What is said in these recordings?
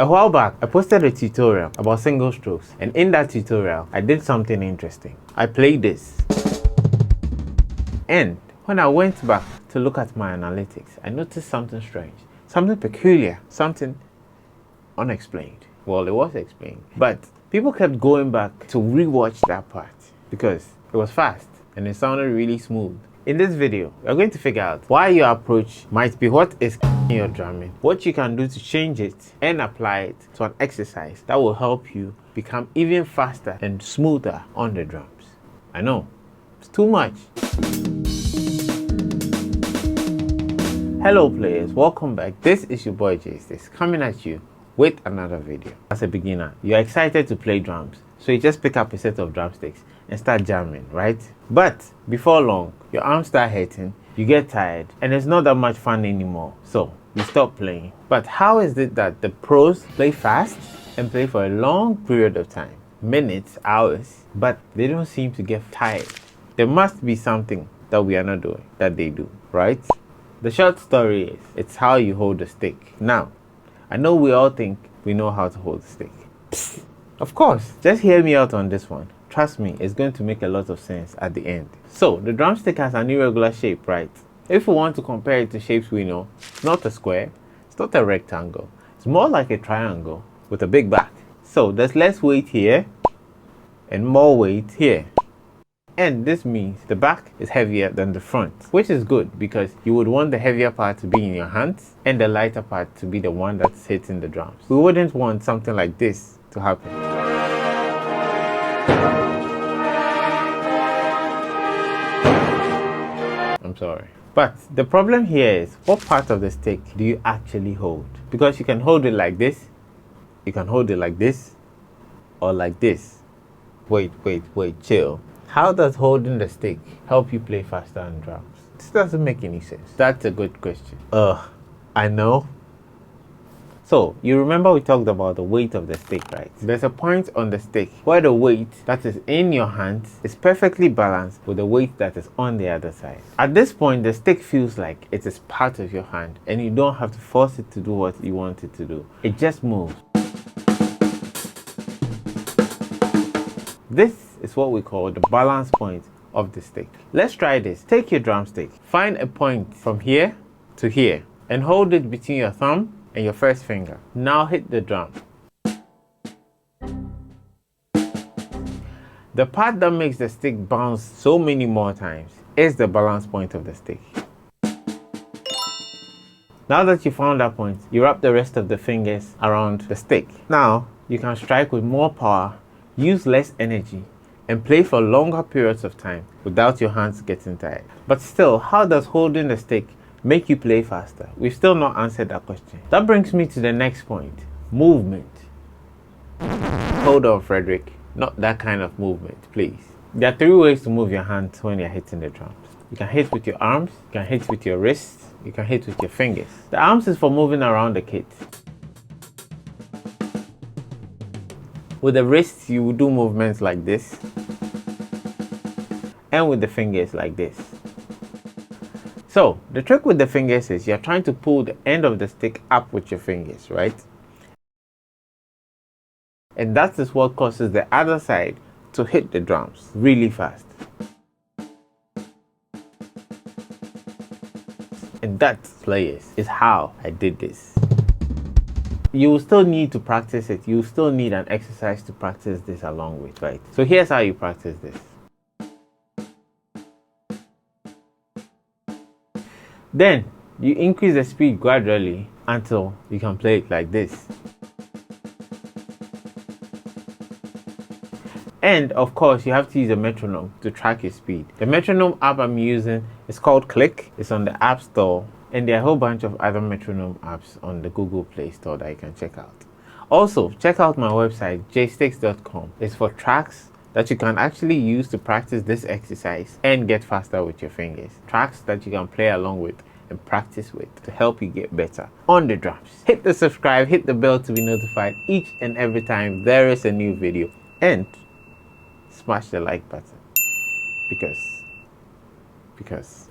A while back, I posted a tutorial about single strokes, and in that tutorial, I did something interesting. I played this. And when I went back to look at my analytics, I noticed something strange, something peculiar, something unexplained. Well, it was explained, but people kept going back to rewatch that part because it was fast and it sounded really smooth. In this video, we're going to figure out why your approach might be what is your drumming, what you can do to change it and apply it to an exercise that will help you become even faster and smoother on the drums. I know, it's too much. Hello players, welcome back. This is your boy Jaystiqs coming at you with another video. As a beginner, you're excited to play drums, so you just pick up a set of drumsticks and start jamming, right? But before long, your arms start hurting, you get tired, and it's not that much fun anymore, so you stop playing. But how is it that the pros play fast and play for a long period of time, minutes, hours, but they don't seem to get tired? There must be something that we are not doing that they do, right? The short story is, it's how you hold the stick. Now, I know we all think we know how to hold the stick. Psst. Of course, just hear me out on this one. Trust me, it's going to make a lot of sense at the end. So, the drumstick has an irregular shape, right? If we want to compare it to shapes we know, it's not a square, it's not a rectangle. It's more like a triangle with a big back. So, there's less weight here and more weight here. And this means the back is heavier than the front, which is good because you would want the heavier part to be in your hands and the lighter part to be the one that's hitting the drums. We wouldn't want something like this to happen. I'm sorry. But the problem here is, what part of the stick do you actually hold? Because you can hold it like this, you can hold it like this, or like this. Wait, chill. How does holding the stick help you play faster on drums? This doesn't make any sense. That's a good question. I know. So, you remember we talked about the weight of the stick, right? There's a point on the stick where the weight that is in your hands is perfectly balanced with the weight that is on the other side. At this point, the stick feels like it is part of your hand and you don't have to force it to do what you want it to do. It just moves. This is what we call the balance point of the stick. Let's try this. Take your drumstick, find a point from here to here and hold it between your thumb and your first finger. Now hit the drum. The part that makes the stick bounce so many more times is the balance point of the stick. Now that you found that point, you wrap the rest of the fingers around the stick. Now you can strike with more power, use less energy, and play for longer periods of time without your hands getting tired. But still, how does holding the stick make you play faster? We've still not answered that question. That brings me to the next point, movement. Hold on, Frederick, not that kind of movement, please. There are three ways to move your hands when you're hitting the drums. You can hit with your arms, you can hit with your wrists, you can hit with your fingers. The arms is for moving around the kit. With the wrists, you will do movements like this, and with the fingers like this. So, the trick with the fingers is you're trying to pull the end of the stick up with your fingers, right? And that is what causes the other side to hit the drums really fast. And that, players, is how I did this. You will still need to practice it. You will still need an exercise to practice this along with, right? So here's how you practice this. Then you increase the speed gradually until you can play it like this. And of course, you have to use a metronome to track your speed. The metronome app I'm using is called Click. It's on the App Store. And there are a whole bunch of other metronome apps on the Google Play Store that you can check out. Also, check out my website, jaystiqs.com. It's for tracks that you can actually use to practice this exercise and get faster with your fingers. Tracks that you can play along with and practice with to help you get better on the drums. Hit the subscribe, hit the bell to be notified each and every time there is a new video. And smash the like button because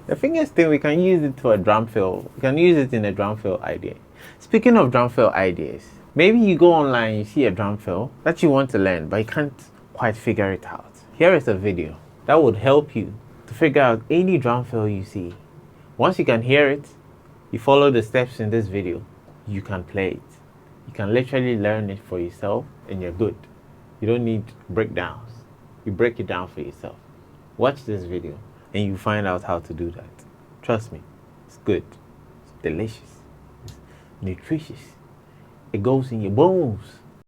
the fingers thing, we can use it for a drum fill. We can use it in a drum fill idea. Speaking of drum fill ideas, Maybe you go online, you see a drum fill that you want to learn, but you can't quite figure it out. Here is a video that would help you to figure out any drum fill you see. Once you can hear it, you follow the steps in this video, you can play it. You can literally learn it for yourself and you're good. You don't need breakdowns. You break it down for yourself. Watch this video and you find out how to do that. Trust me, it's good. It's delicious. It's nutritious. It goes in your bones.